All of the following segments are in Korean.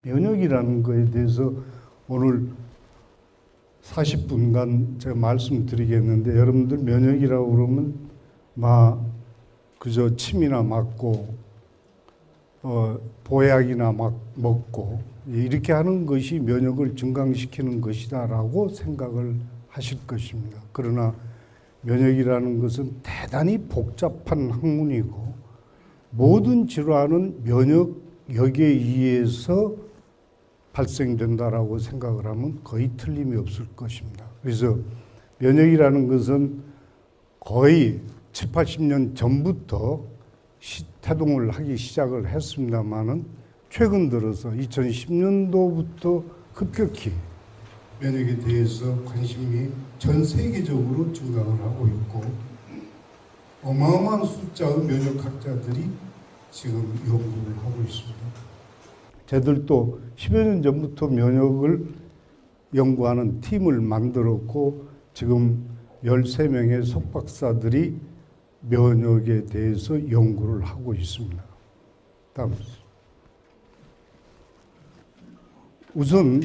면역이라는 것에 대해서 오늘 40분간 제가 말씀드리겠는데, 여러분들 면역이라고 그러면 그저 침이나 맞고 보약이나 막 먹고 이렇게 하는 것이 면역을 증강시키는 것이다라고 생각을 하실 것입니다. 그러나 면역이라는 것은 대단히 복잡한 학문이고, 모든 질환은 면역력에 의해서 발생된다라고 생각을 하면 거의 틀림이 없을 것입니다. 그래서 면역이라는 것은 거의 7, 80년 전부터 태동을 하기 시작을 했습니다만은, 최근 들어서 2010년도부터 급격히 면역에 대해서 관심이 전 세계적으로 증가를 하고 있고, 어마어마한 숫자의 면역학자들이 지금 연구를 하고 있습니다. 저들도 10여 년 전부터 면역을 연구하는 팀을 만들었고, 지금 13명의 석박사들이 면역에 대해서 연구를 하고 있습니다. 다음. 우선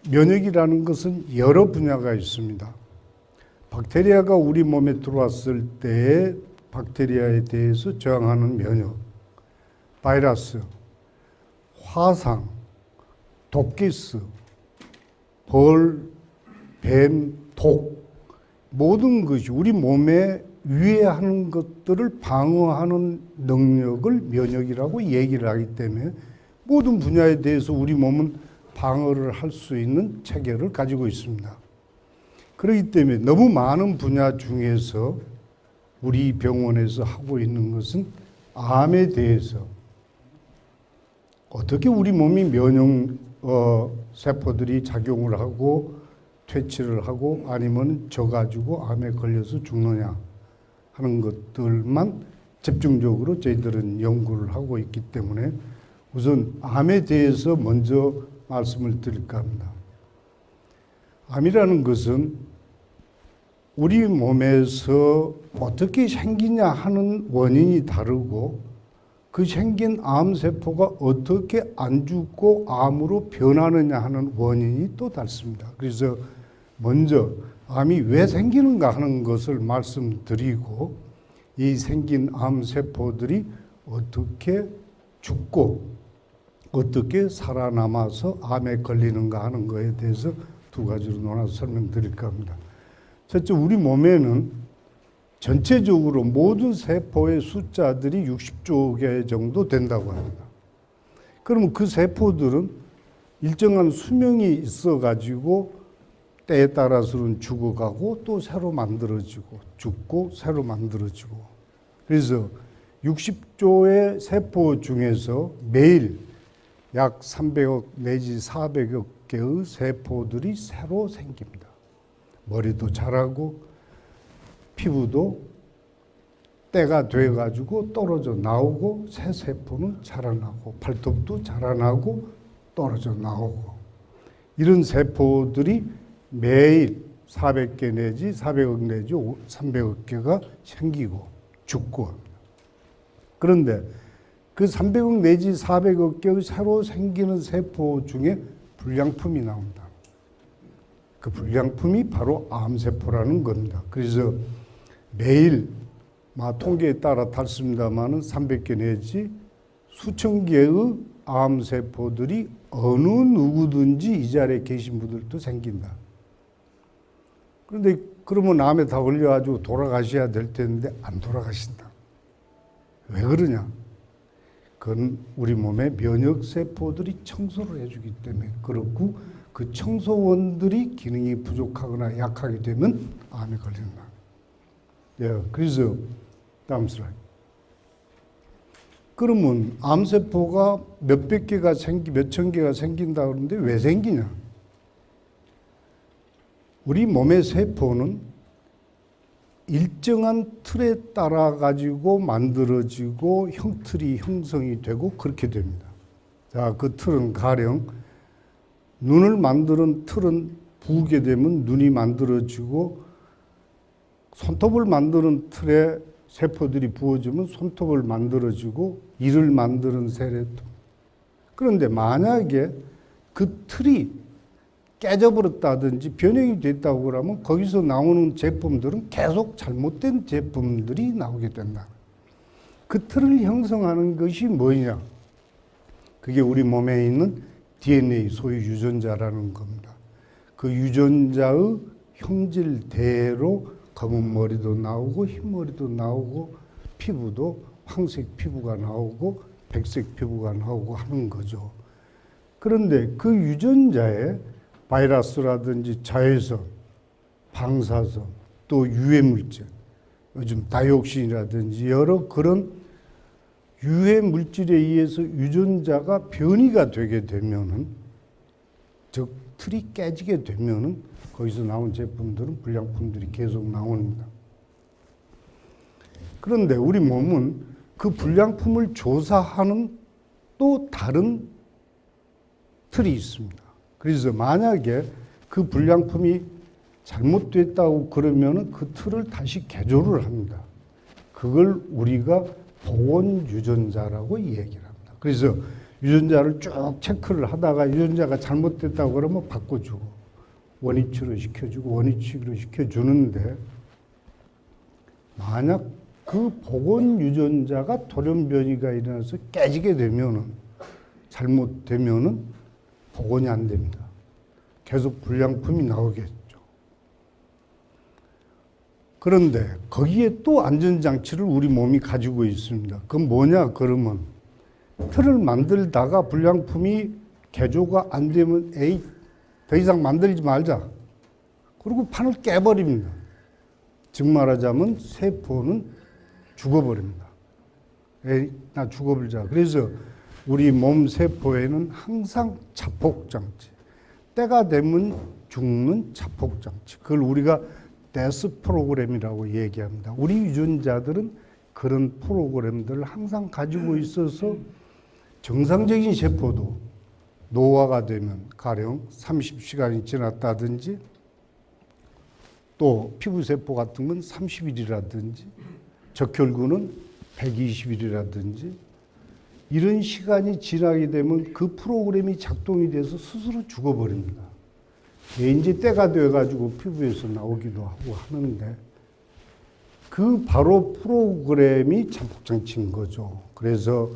면역이라는 것은 여러 분야가 있습니다. 박테리아가 우리 몸에 들어왔을 때의 박테리아에 대해서 저항하는 면역, 바이러스, 화상, 독기스, 벌, 뱀, 독, 모든 것이 우리 몸에 위해하는 것들을 방어하는 능력을 면역이라고 얘기를 하기 때문에, 모든 분야에 대해서 우리 몸은 방어를 할 수 있는 체계를 가지고 있습니다. 그렇기 때문에 너무 많은 분야 중에서 우리 병원에서 하고 있는 것은 암에 대해서 어떻게 우리 몸이 면역 세포들이 작용을 하고 퇴치를 하고 아니면 져가지고 암에 걸려서 죽느냐 하는 것들만 집중적으로 저희들은 연구를 하고 있기 때문에, 우선 암에 대해서 먼저 말씀을 드릴까 합니다. 암이라는 것은 우리 몸에서 어떻게 생기냐 하는 원인이 다르고, 그 생긴 암세포가 어떻게 안 죽고 암으로 변하느냐 하는 원인이 또 다릅니다. 그래서 먼저 암이 왜 생기는가 하는 것을 말씀드리고, 이 생긴 암세포들이 어떻게 죽고 어떻게 살아남아서 암에 걸리는가 하는 것에 대해서 두 가지로 나눠서 설명드릴까 합니다. 첫째, 우리 몸에는 전체적으로 모든 세포의 숫자들이 60조 개 정도 된다고 합니다. 그러면 그 세포들은 일정한 수명이 있어가지고 때에 따라서는 죽어가고 또 새로 만들어지고 죽고 새로 만들어지고, 그래서 60조의 세포 중에서 매일 약 300억 내지 400억 개의 세포들이 새로 생깁니다. 머리도 자라고 피부도 때가 돼가지고 떨어져 나오고, 새 세포는 자라나고 발톱도 자라나고 떨어져 나오고, 이런 세포들이 매일 400개 내지 400억 내지 300억 개가 생기고 죽고 합니다. 그런데 그 300억 내지 400억 개의 새로 생기는 세포 중에 불량품이 나온다. 그 불량품이 바로 암세포라는 겁니다. 그래서 매일 통계에 따라 다릅니다만 300개 내지 수천 개의 암세포들이 어느 누구든지 이 자리에 계신 분들도 생긴다. 그런데 그러면 암에 다 걸려가지고 돌아가셔야 될 텐데 안 돌아가신다. 왜 그러냐? 그건 우리 몸의 면역세포들이 청소를 해주기 때문에 그렇고, 그 청소원들이 기능이 부족하거나 약하게 되면 암에 걸린다. 그래서 다음 슬라이드. 그러면 암세포가 몇백 개가 몇천 개가 생긴다 그러는데 왜 생기냐? 우리 몸의 세포는 일정한 틀에 따라 가지고 만들어지고 형틀이 형성이 되고 그렇게 됩니다. 자, 그 틀은 가령 눈을 만드는 틀은 부게 되면 눈이 만들어지고, 손톱을 만드는 틀에 세포들이 부어지면 손톱을 만들어지고, 이를 만드는 세포, 그런데 만약에 그 틀이 깨져버렸다든지 변형이 됐다고 그러면 거기서 나오는 제품들은 계속 잘못된 제품들이 나오게 된다. 그 틀을 형성하는 것이 뭐냐? 그게 우리 몸에 있는 DNA, 소위 유전자라는 겁니다. 그 유전자의 형질대로 검은 머리도 나오고 흰 머리도 나오고 피부도 황색 피부가 나오고 백색 피부가 나오고 하는 거죠. 그런데 그 유전자에 바이러스라든지 자외선, 방사선, 또 유해물질, 요즘 다이옥신이라든지 여러 그런 유해물질에 의해서 유전자가 변이가 되게 되면은, 즉 틀이 깨지게 되면은 거기서 나온 제품들은 불량품들이 계속 나옵니다. 그런데 우리 몸은 그 불량품을 조사하는 또 다른 틀이 있습니다. 그래서 만약에 그 불량품이 잘못됐다고 그러면은 그 틀을 다시 개조를 합니다. 그걸 우리가 복원 유전자라고 얘기를 합니다. 그래서 유전자를 쭉 체크를 하다가 유전자가 잘못됐다고 그러면 바꿔주고 원위치로 시켜주고 원위치로 시켜주는데, 만약 그 복원 유전자가 돌연 변이가 일어나서 깨지게 되면은, 잘못되면은 복원이 안 됩니다. 계속 불량품이 나오겠죠. 그런데 거기에 또 안전장치를 우리 몸이 가지고 있습니다. 그건 뭐냐 그러면, 틀을 만들다가 불량품이 개조가 안 되면 에이 더 이상 만들지 말자. 그리고 판을 깨버립니다. 즉 말하자면 세포는 죽어버립니다. 에이 나 죽어버리자. 그래서 우리 몸 세포에는 항상 자폭장치, 때가 되면 죽는 자폭장치, 그걸 우리가 데스 프로그램이라고 얘기합니다. 우리 유전자들은 그런 프로그램들을 항상 가지고 있어서 정상적인 세포도 노화가 되면 가령 30시간이 지났다든지, 또 피부세포 같은 건 30일이라든지 적혈구는 120일이라든지 이런 시간이 지나게 되면 그 프로그램이 작동이 돼서 스스로 죽어버립니다. 이제 때가 돼가지고 피부에서 나오기도 하고 하는데, 그 바로 프로그램이 자폭장치인 거죠. 그래서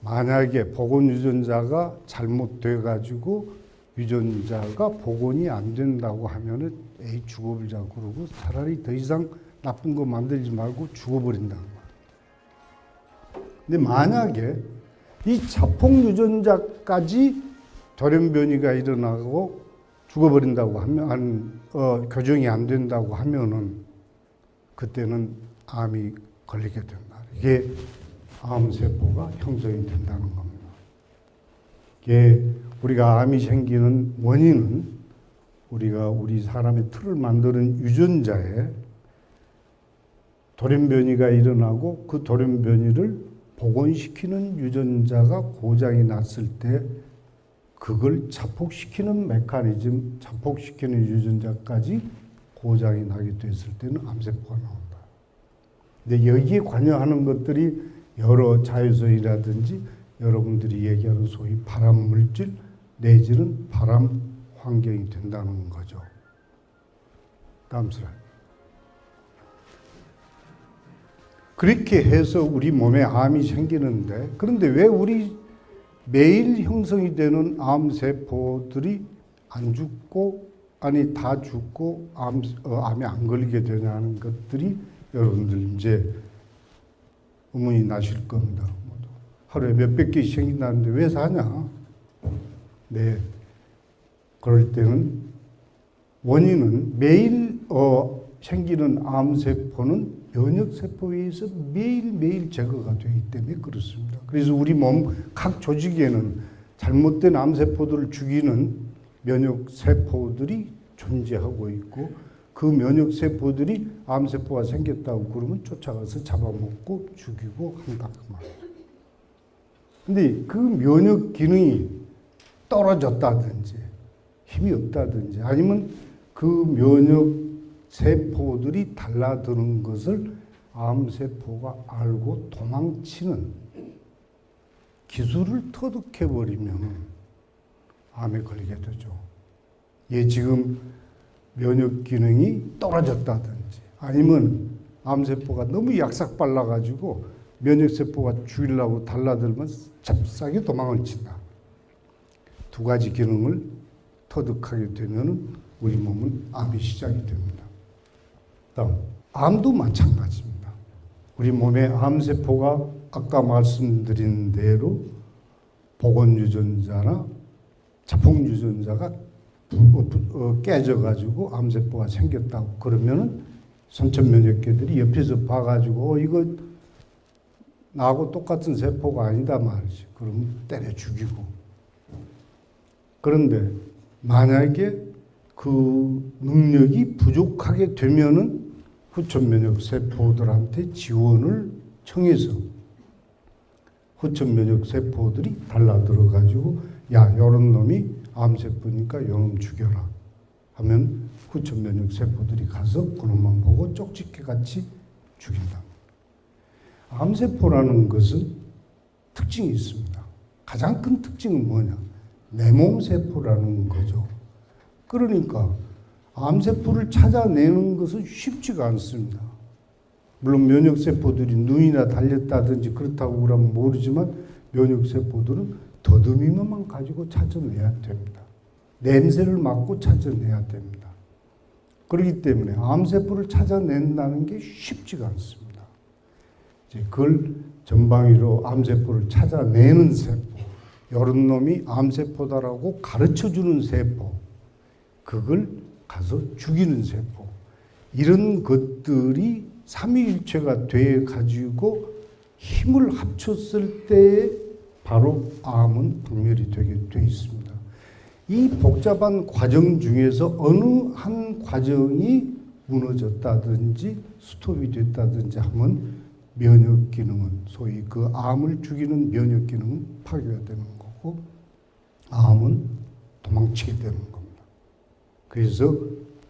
만약에 복원 유전자가 잘못돼가지고 유전자가 복원이 안 된다고 하면은 에이 죽어버리자 그러고 차라리 더 이상 나쁜 거 만들지 말고 죽어버린다는 거예요. 근데 만약에 이 자폭 유전자까지 돌연 변이가 일어나고 죽어버린다고 하면, 교정이 안 된다고 하면은 그때는 암이 걸리게 된다. 이게 암세포가 형성이 된다는 겁니다. 이게 우리가 암이 생기는 원인은 우리 사람의 틀을 만드는 유전자에 돌연 변이가 일어나고 그 돌연 변이를 복원시키는 유전자가 고장이 났을 때 그걸 자폭시키는 메커니즘, 자폭시키는 유전자까지 고장이 나게 됐을 때는 암세포가 나온다. 근데 여기에 관여하는 것들이 여러 자외선이라든지 여러분들이 얘기하는 소위 발암 물질 내지는 발암 환경이 된다는 거죠. 다음 슬라이드. 그렇게 해서 우리 몸에 암이 생기는데, 그런데 왜 우리 매일 형성이 되는 암세포들이 안 죽고, 아니 다 죽고 암에 안 걸리게 되냐는 것들이 여러분들 이제 의문이 나실 겁니다. 하루에 몇백 개씩 생긴다는데 왜 사냐? 네. 그럴 때는 원인은 매일 생기는 암세포는 면역세포에 의해서 매일매일 제거가 되기 때문에 그렇습니다. 그래서 우리 몸 각 조직에는 잘못된 암세포들을 죽이는 면역세포들이 존재하고 있고, 그 면역세포들이 암세포가 생겼다고 그러면 쫓아가서 잡아먹고 죽이고 한다 그 말이에요. 근데 그 면역 기능이 떨어졌다든지 힘이 없다든지 아니면 그 면역 세포들이 달라드는 것을 암세포가 알고 도망치는 기술을 터득해버리면 암에 걸리게 되죠. 얘 지금 면역 기능이 떨어졌다든지 아니면 암세포가 너무 약삭 발라가지고 면역세포가 죽이려고 달라들면 잽싸게 도망을 친다. 두 가지 기능을 터득하게 되면 우리 몸은 암이 시작이 됩니다. 다음, 암도 마찬가지입니다. 우리 몸의 암세포가 아까 말씀드린 대로 보건유전자나 자폭유전자가 깨져가지고 암세포가 생겼다고 그러면은 선천면역계들이 옆에서 봐가지고 이거 나하고 똑같은 세포가 아니다 말이지. 그러면 때려 죽이고. 그런데 만약에 그 능력이 부족하게 되면은 후천면역 세포들한테 지원을 청해서 후천면역 세포들이 달라들어가지고 야, 요런 놈이 암세포니까 요놈 죽여라 하면 후천면역 세포들이 가서 그놈만 보고 쪽집게같이 죽인다. 암세포라는 것은 특징이 있습니다. 가장 큰 특징은 뭐냐? 내 몸 세포라는 거죠. 그러니까 암세포를 찾아내는 것은 쉽지가 않습니다. 물론 면역세포들이 눈이나 달렸다든지 그렇다고 그러면 모르지만 면역세포들은 더듬이만 가지고 찾아내야 됩니다. 냄새를 맡고 찾아내야 됩니다. 그렇기 때문에 암세포를 찾아낸다는 게 쉽지가 않습니다. 이제 그걸 전방위로 암세포를 찾아내는 세포, 이런 놈이 암세포다라고 가르쳐주는 세포, 그걸 가서 죽이는 세포, 이런 것들이 삼위일체가 돼 가지고 힘을 합쳤을 때에 바로 암은 박멸이 되게 돼 있습니다. 이 복잡한 과정 중에서 어느 한 과정이 무너졌다든지 스톱이 됐다든지 하면 면역 기능은, 소위 그 암을 죽이는 면역 기능은 파괴가 되는 거고 암은 도망치게 되는 겁니다. 그래서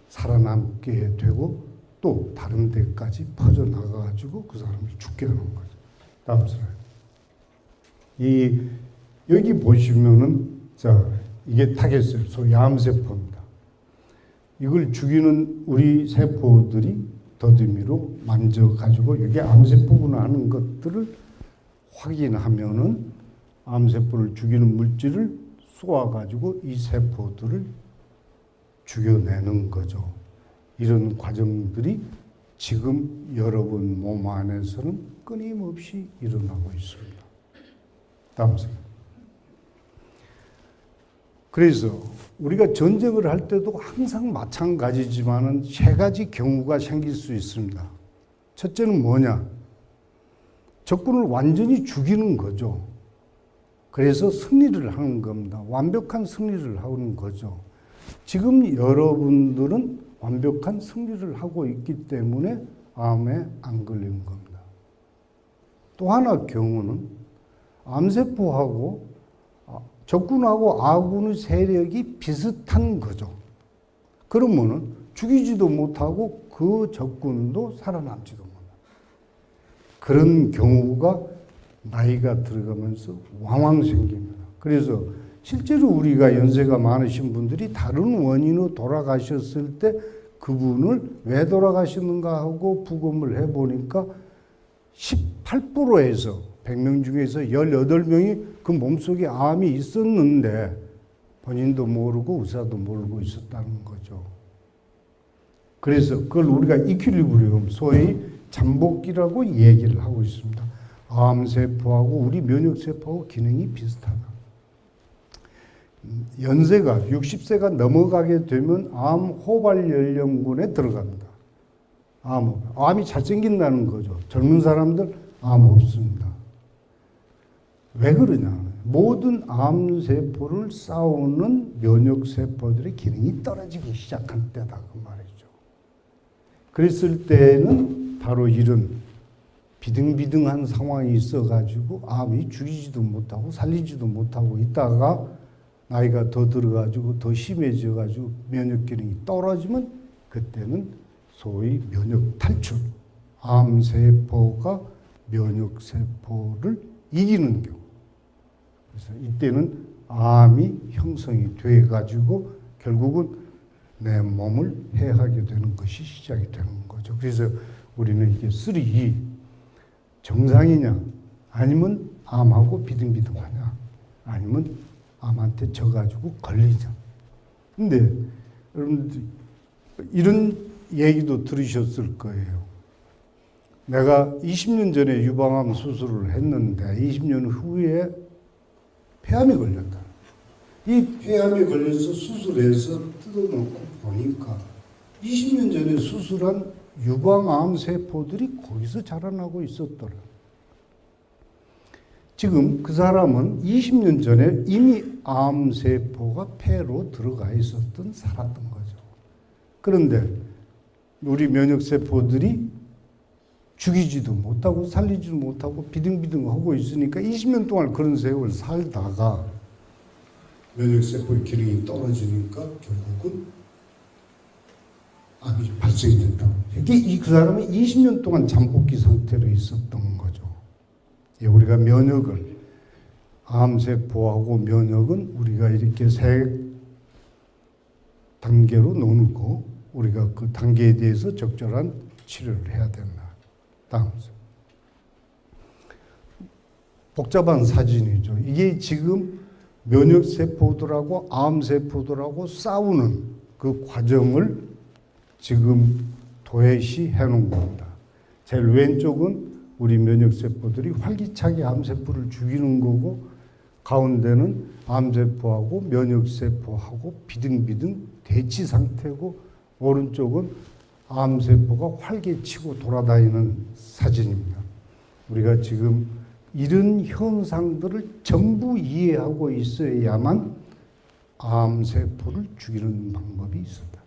살아남게 되고 또 다른 데까지 퍼져나가가지고 그 사람이 죽게 되는 거죠. 다음 슬라이드. 여기 보시면은, 자, 이게 타겟셀, 소위 암세포입니다. 이걸 죽이는 우리 세포들이 더듬이로 만져가지고 이게 암세포구나 하는 것들을 확인하면은 암세포를 죽이는 물질을 쏘아가지고 이 세포들을 죽여내는 거죠. 이런 과정들이 지금 여러분 몸 안에서는 끊임없이 일어나고 있습니다. 다음 슬라이드. 그래서 우리가 전쟁을 할 때도 항상 마찬가지지만은 세 가지 경우가 생길 수 있습니다. 첫째는 뭐냐? 적군을 완전히 죽이는 거죠. 그래서 승리를 하는 겁니다. 완벽한 승리를 하는 거죠. 지금 여러분들은 완벽한 승리를 하고 있기 때문에 암에 안 걸리는 겁니다. 또 하나 경우는 암세포하고 적군하고 아군의 세력이 비슷한 거죠. 그러면은 죽이지도 못하고 그 적군도 살아남지도 못해요. 그런 경우가 나이가 들어가면서 왕왕 생깁니다. 그래서 실제로 우리가 연세가 많으신 분들이 다른 원인으로 돌아가셨을 때 그분을 왜 돌아가셨는가 하고 부검을 해보니까 18%에서 100명 중에서 18명이 그 몸속에 암이 있었는데 본인도 모르고 의사도 모르고 있었다는 거죠. 그래서 그걸 우리가 이퀄리브리움, 소위 잠복기라고 얘기를 하고 있습니다. 암세포하고 우리 면역세포하고 기능이 비슷하다. 연세가 60세가 넘어가게 되면 암 호발 연령군에 들어갑니다. 암이 잘생긴다는 거죠. 젊은 사람들 암 없습니다. 왜 그러냐? 모든 암세포를 싸우는 면역세포들의 기능이 떨어지기 시작한 때다 그 말이죠. 그랬을 때는 바로 이런 비등비등한 상황이 있어가지고 암이 죽이지도 못하고 살리지도 못하고 있다가 나이가 더 들어가지고 더 심해져가지고 면역 기능이 떨어지면 그때는 소위 면역 탈출, 암세포가 면역세포를 이기는 경우, 그래서 이때는 암이 형성이 돼 가지고 결국은 내 몸을 해하게 되는 것이 시작이 되는 거죠. 그래서 우리는 이게 쓰리 정상이냐 아니면 암하고 비등비등하냐 아니면 암한테 져가지고 걸리냐. 근데 여러분들 이런 얘기도 들으셨을 거예요. 내가 20년 전에 유방암 수술을 했는데 20년 후에 폐암이 걸렸다. 이 폐암이 걸려서 수술해서 뜯어놓고 보니까 20년 전에 수술한 유방암 세포들이 거기서 자라나고 있었더라. 지금 그 사람은 20년 전에 이미 암세포가 폐로 들어가 있었던 살았던 거죠. 그런데 우리 면역세포들이 죽이지도 못하고 살리지도 못하고 비등비등하고 있으니까 20년 동안 그런 세월 살다가 면역세포의 기능이 떨어지니까 결국은 암이 발생이 된다. 이게 그 사람은 20년 동안 잠복기 상태로 있었던 거죠. 우리가 면역을 암세포하고 면역은 우리가 이렇게 세 단계로 나누고 우리가 그 단계에 대해서 적절한 치료를 해야 된다. 다음 복잡한 사진이죠. 이게 지금 면역세포들하고 암세포들하고 싸우는 그 과정을 지금 도외시 해놓은 겁니다. 제일 왼쪽은 우리 면역세포들이 활기차게 암세포를 죽이는 거고 가운데는 암세포하고 면역세포하고 비등비등 대치 상태고 오른쪽은 암세포가 활개치고 돌아다니는 사진입니다. 우리가 지금 이런 현상들을 전부 이해하고 있어야만 암세포를 죽이는 방법이 있었다.